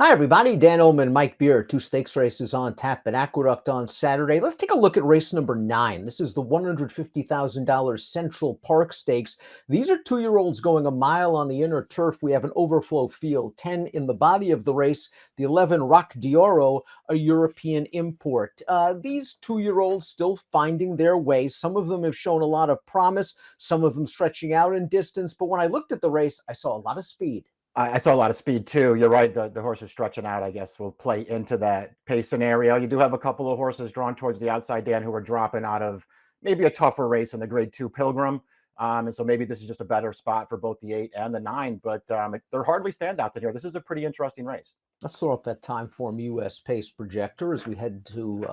Hi, everybody. Dan Illman, Mike Beer, two stakes races on tap at Aqueduct on Saturday. Let's take a look at race number 9. This is the $150,000 Central Park Stakes. These are 2-year-olds going a mile on the inner turf. We have an overflow field, 10 in the body of the race, the 11 Rock d'Oro, a European import. These 2-year-olds still finding their way. Some of them have shown a lot of promise, some of them stretching out in distance. But when I looked at the race, I saw a lot of speed. I saw a lot of speed too. You're right. The horses stretching out, I guess, will play into that pace scenario. You do have a couple of horses drawn towards the outside, Dan, who are dropping out of maybe a tougher race in the Grade 2 Pilgrim. And so maybe this is just a better spot for both the 8 and the 9, but they're hardly standouts in here. This is a pretty interesting race. Let's throw up that Timeform US pace projector as we head to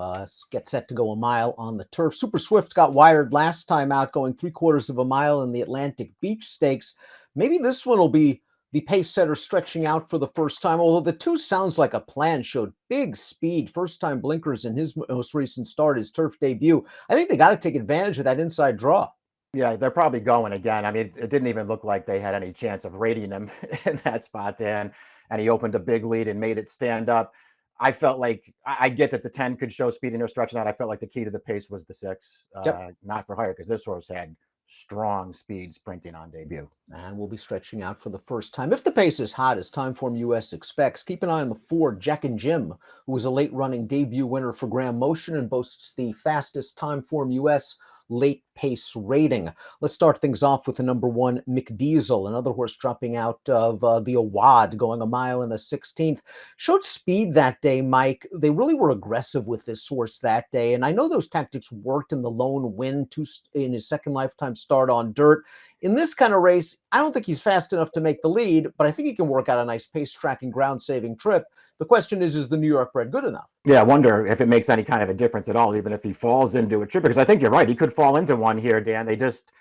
get set to go a mile on the turf. Super Swift got wired last time out, going 3/4 of a mile in the Atlantic Beach Stakes. Maybe this one will be the pace setter stretching out for the first time, although the 2 sounds like a plan. Showed big speed, first time blinkers in his most recent start, his turf debut. I think they got to take advantage of that inside draw. Yeah, they're probably going again. I mean, it didn't even look like they had any chance of rating him in that spot, Dan. And he opened a big lead and made it stand up. I felt like I get that the 10 could show speed and they're stretching out. I felt like the key to the pace was the 6, Yep. not for hire, because this horse had strong speed sprinting on debut. And we'll be stretching out for the first time. If the pace is hot, as Timeform US expects, keep an eye on the 4, Jack and Jim, who was a late running debut winner for Graham Motion and boasts the fastest Timeform US late pace rating. Let's start things off with the number 1, Mcdiesel, another horse dropping out of the Awad, going a mile and a 16th. Showed speed that day, Mike. They really were aggressive with this horse that day. And I know those tactics worked in the lone win in his second lifetime start on dirt. In this kind of race, I don't think he's fast enough to make the lead, but I think he can work out a nice pace tracking, ground saving trip. The question is the New York bred good enough? Yeah, I wonder if it makes any kind of a difference at all, even if he falls into a trip, because I think you're right. He could fall into one here, Dan. They just,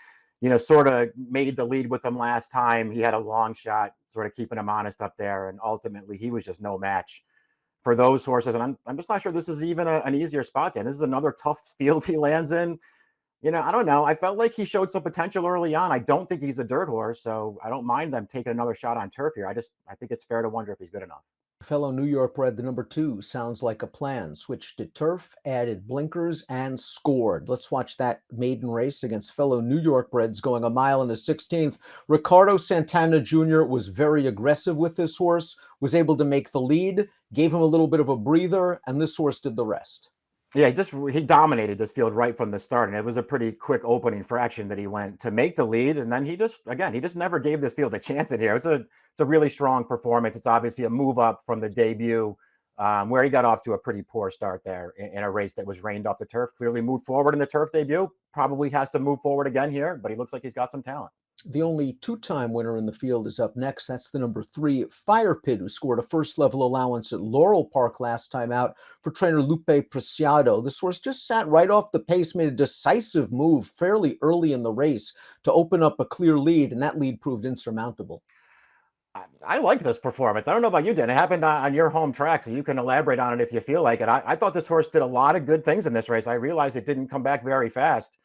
sort of made the lead with him last time. He had a long shot, sort of keeping him honest up there. And ultimately, he was just no match for those horses. And I'm just not sure this is even an easier spot, Dan. This is another tough field he lands in. I don't know. I felt like he showed some potential early on. I don't think he's a dirt horse, so I don't mind them taking another shot on turf here. I think it's fair to wonder if he's good enough. Fellow New York bred, the number 2, sounds like a plan. Switched to turf, added blinkers, and scored. Let's watch that maiden race against fellow New York breds going a mile and a 16th. Ricardo Santana Jr. was very aggressive with this horse, was able to make the lead, gave him a little bit of a breather, and this horse did the rest. Yeah, he dominated this field right from the start, and it was a pretty quick opening fraction that he went to make the lead, and then he just never gave this field a chance in here. It's a really strong performance. It's obviously a move up from the debut, where he got off to a pretty poor start there in a race that was rained off the turf. Clearly moved forward in the turf debut. Probably has to move forward again here, but he looks like he's got some talent. The only 2-time winner in the field is up next. That's the number 3, Fire Pit, who scored a first-level allowance at Laurel Park last time out for trainer Lupe Preciado. This horse just sat right off the pace, made a decisive move fairly early in the race to open up a clear lead, and that lead proved insurmountable. I liked this performance. I don't know about you, Dan. It happened on your home track, so you can elaborate on it if you feel like it. I thought this horse did a lot of good things in this race. I realized it didn't come back very fast.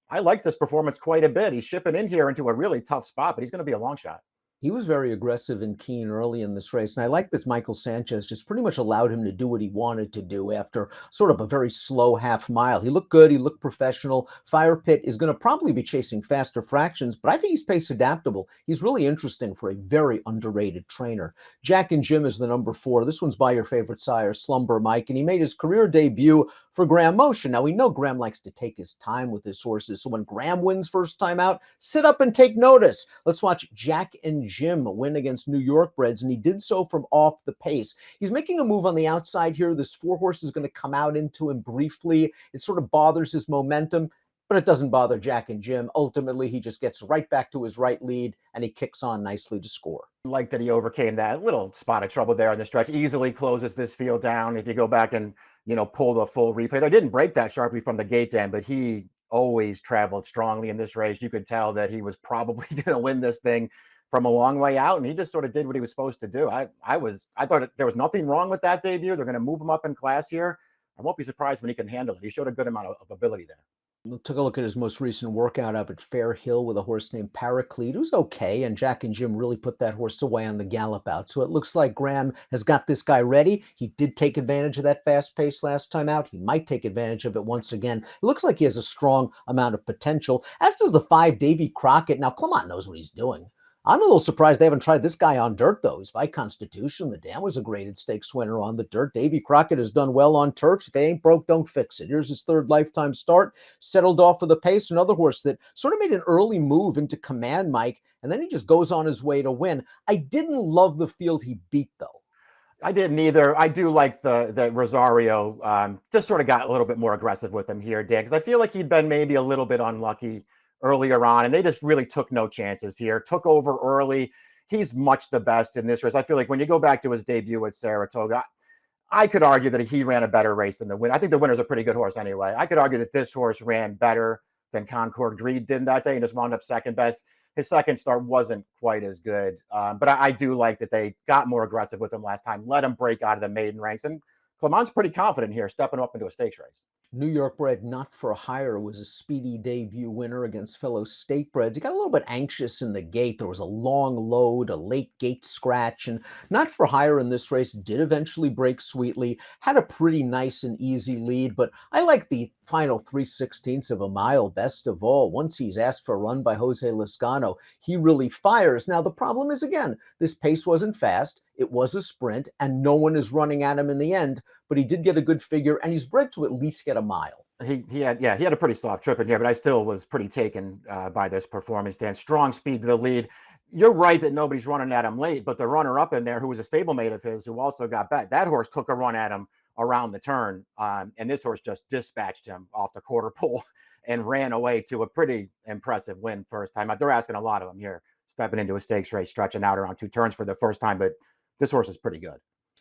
I like this performance quite a bit. He's shipping in here into a really tough spot, but he's going to be a long shot. He was very aggressive and keen early in this race, and I like that Michael Sanchez just pretty much allowed him to do what he wanted to do after sort of a very slow half mile. He looked good. He looked professional. Fire Pit is going to probably be chasing faster fractions, but I think he's pace adaptable. He's really interesting for a very underrated trainer. Jack and Jim is the number 4. This one's by your favorite sire, Slumber Mike, and he made his career debut for Graham Motion. Now, we know Graham likes to take his time with his horses, so when Graham wins first time out, sit up and take notice. Let's watch Jack and Jim win against New York breds, and he did so from off the pace. He's making a move on the outside here. This 4 horse is going to come out into him briefly. It sort of bothers his momentum, but it doesn't bother Jack and Jim. Ultimately, he just gets right back to his right lead, and he kicks on nicely to score. Like that he overcame that little spot of trouble there in the stretch, easily closes this field down. If you go back and, pull the full replay, they didn't break that sharply from the gate, Dan, but he always traveled strongly in this race. You could tell that he was probably going to win this thing from a long way out, and he just sort of did what he was supposed to do. I thought there was nothing wrong with that debut. They're going to move him up in class here. I won't be surprised when he can handle it. He showed a good amount of ability there. Took a look at his most recent workout up at Fair Hill with a horse named Paraclete, who's okay, and Jack and Jim really put that horse away on the gallop out. So it looks like Graham has got this guy ready. He did take advantage of that fast pace last time out. He might take advantage of it once again. It looks like he has a strong amount of potential, as does the 5 Davy Crockett. Now, Clement knows what he's doing. I'm a little surprised they haven't tried this guy on dirt, though. He's by constitution. The dam was a graded stakes winner on the dirt. Davy Crockett has done well on turfs. If it ain't broke, don't fix it. Here's his third lifetime start. Settled off with a pace. Another horse that sort of made an early move into command, Mike, and then he just goes on his way to win. I didn't love the field he beat, though. I didn't either. I do like the Rosario just sort of got a little bit more aggressive with him here, Dan, because I feel like he'd been maybe a little bit unlucky earlier on, and they just really took no chances here. Took over early. He's much the best in this race. I feel like when you go back to his debut at Saratoga, I could argue that he ran a better race than the winner. I think the winner's a pretty good horse anyway. I could argue that this horse ran better than Concord Greed did that day and just wound up second best. His second start wasn't quite as good, but I do like that they got more aggressive with him last time, let him break out of the maiden ranks, and Clement's pretty confident here, stepping up into a stakes race. New York bred Not for Hire was a speedy debut winner against fellow state breds. He got a little bit anxious in the gate. There was a long load, a late gate scratch, and Not for Hire in this race did eventually break sweetly, had a pretty nice and easy lead, but I like the final 3/16 of a mile best of all. Once he's asked for a run by Jose Lezcano, he really fires. Now, the problem is, again, this pace wasn't fast. It was a sprint, and no one is running at him in the end, but he did get a good figure, and he's bred to at least get a mile. He had a pretty soft trip in here, but I still was pretty taken by this performance, Dan. Strong speed to the lead. You're right that nobody's running at him late, but the runner up in there, who was a stablemate of his, who also got bet, that horse took a run at him around the turn, and this horse just dispatched him off the quarter pole and ran away to a pretty impressive win first time. They're asking a lot of him here, stepping into a stakes race, stretching out around 2 turns for the first time, but this horse is pretty good.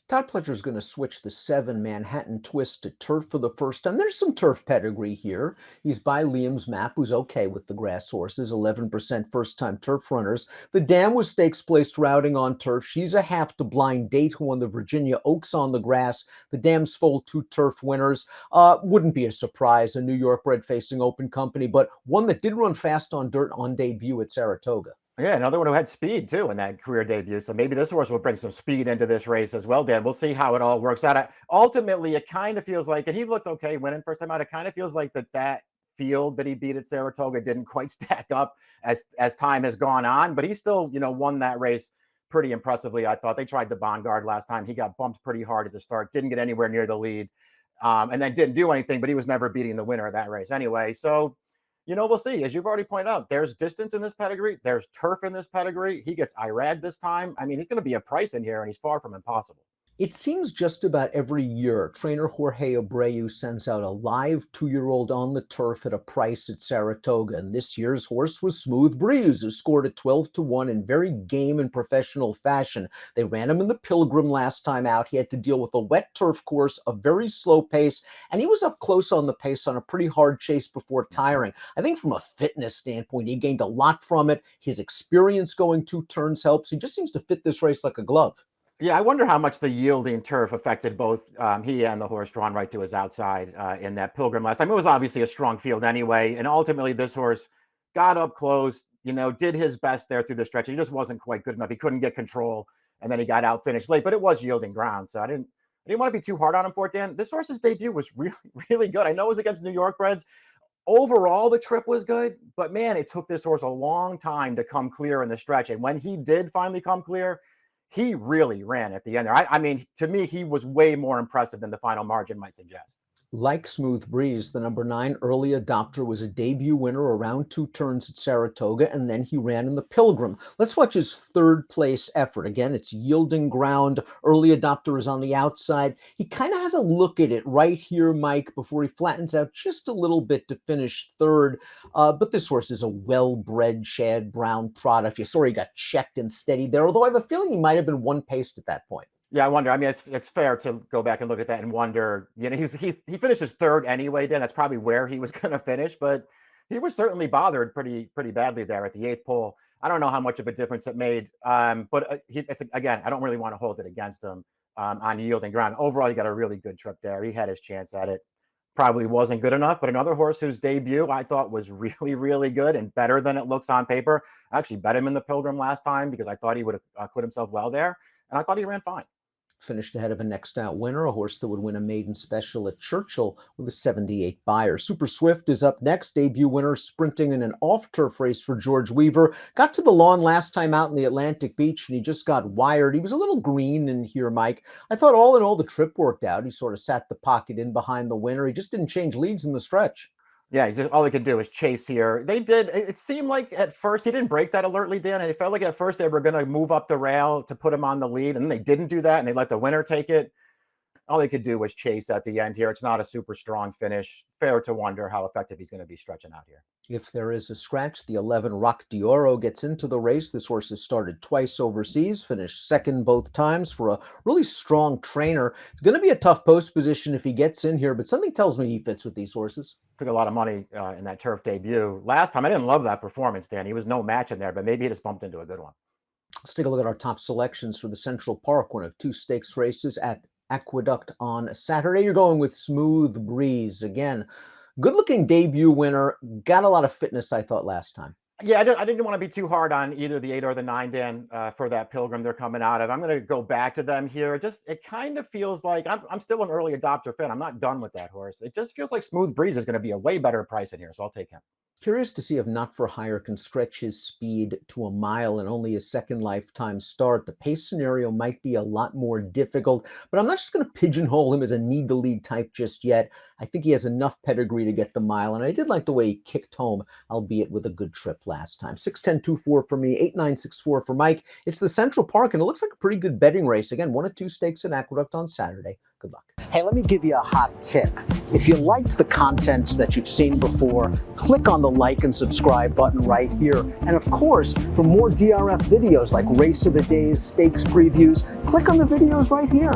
Todd Pletcher's going to switch the 7 Manhattan Twist to turf for the first time. There's some turf pedigree here. He's by Liam's Map, who's okay with the grass horses, 11% first-time turf runners. The dam was stakes placed routing on turf. She's a half to Blind Date, who won the Virginia Oaks on the grass. The dam's full 2 turf winners. Wouldn't be a surprise, a New York bred facing open company, but one that did run fast on dirt on debut at Saratoga. Yeah, another one who had speed too in that career debut. So maybe this horse will bring some speed into this race as well, Dan. We'll see how it all works out. Ultimately, it kind of feels like, and he looked okay winning first time out. It kind of feels like that field that he beat at Saratoga didn't quite stack up as time has gone on, but he still, won that race pretty impressively. I thought they tried the Bongard last time. He got bumped pretty hard at the start, didn't get anywhere near the lead, and then didn't do anything, but he was never beating the winner of that race anyway. So we'll see. As you've already pointed out, there's distance in this pedigree. There's turf in this pedigree. He gets Irad this time. I mean, he's going to be a price in here, and he's far from impossible. It seems just about every year, trainer Jorge Abreu sends out a live 2-year-old on the turf at a price at Saratoga. And this year's horse was Smooth Breeze, who scored at 12-1 in very game and professional fashion. They ran him in the Pilgrim last time out. He had to deal with a wet turf course, a very slow pace, and he was up close on the pace on a pretty hard chase before tiring. I think from a fitness standpoint, he gained a lot from it. His experience going 2 turns helps. He just seems to fit this race like a glove. Yeah, I wonder how much the yielding turf affected both he and the horse drawn right to his outside in that Pilgrim last time. It was obviously a strong field anyway, and ultimately this horse got up close, did his best there through the stretch. He just wasn't quite good enough. He couldn't get control, and then he got out finished late, but it was yielding ground, so I didn't want to be too hard on him for it, Dan. This horse's debut was really, really good. I know it was against New York breds. Overall, the trip was good, but man, it took this horse a long time to come clear in the stretch, and when he did finally come clear, he really ran at the end there. I mean, to me, he was way more impressive than the final margin might suggest. Like Smooth Breeze, the number 9 early adopter was a debut winner around 2 turns at Saratoga, and then he ran in the Pilgrim. Let's watch his third place effort. Again, it's yielding ground. Early adopter is on the outside. He kind of has a look at it right here, Mike, before he flattens out just a little bit to finish third. But this horse is a well-bred Chad Brown product. You saw he got checked and steady there, although I have a feeling he might have been one paced at that point. Yeah, I wonder. I mean, it's fair to go back and look at that and wonder. He finishes third anyway. Dan, that's probably where he was going to finish, but he was certainly bothered pretty badly there at the 8th pole. I don't know how much of a difference it made, but again, I don't really want to hold it against him on yielding ground. Overall, he got a really good trip there. He had his chance at it. probably wasn't good enough. But another horse whose debut I thought was really, really good and better than it looks on paper. I actually bet him in the Pilgrim last time because I thought he would have put himself well there. And I thought he ran fine. Finished ahead of a next out winner, a horse that would win a maiden special at Churchill with a 78 buyer. Super Swift is up next, debut winner sprinting in an off-turf race for George Weaver. Got to the lawn last time out in the Atlantic Beach and he just got wired. He was a little green in here, Mike. I thought all in all the trip worked out. He sort of sat the pocket in behind the winner. He just didn't change leads in the stretch. Yeah, all he could do was chase here. They did. It seemed like at first he didn't break that alertly, Dan. And it felt like at first they were going to move up the rail to put him on the lead, and then they didn't do that, and they let the winner take it. All they could do was chase at the end here. It's not a super strong finish. Fair to wonder how effective he's going to be stretching out here. If there is a scratch, the 11 Rock d'Oro gets into the race. This horse has started twice overseas, finished second both times for a really strong trainer. It's going to be a tough post position if he gets in here, but something tells me he fits with these horses. Took a lot of money in that turf debut. Last time, I didn't love that performance, Dan. He was no match in there, but maybe he just bumped into a good one. Let's take a look at our top selections for the Central Park, one of two stakes races at Aqueduct on Saturday. You're going with Smooth Breeze again. Good-looking debut winner. Got a lot of fitness, I thought, last time. Yeah, I didn't want to be too hard on either the 8 or the 9, Dan, for that Pilgrim they're coming out of. I'm going to go back to them here. It kind of feels like I'm still an early adopter fan. I'm not done with that horse. It just feels like Smooth Breeze is going to be a way better price in here, so I'll take him. Curious to see if Not For Hire can stretch his speed to a mile in only his second lifetime start. The pace scenario might be a lot more difficult, but I'm not just going to pigeonhole him as a need-to-lead type just yet. I think he has enough pedigree to get the mile, and I did like the way he kicked home, albeit with a good trip last time. 6-10-2-4 for me, 8-9-6-4 for Mike. It's the Central Park, and it looks like a pretty good betting race. Again, 1 of 2 stakes in Aqueduct on Saturday. Good luck. Hey, let me give you a hot tip. If you liked the content that you've seen before, click on the like and subscribe button right here. And of course, for more DRF videos like Race of the Days, stakes previews, click on the videos right here.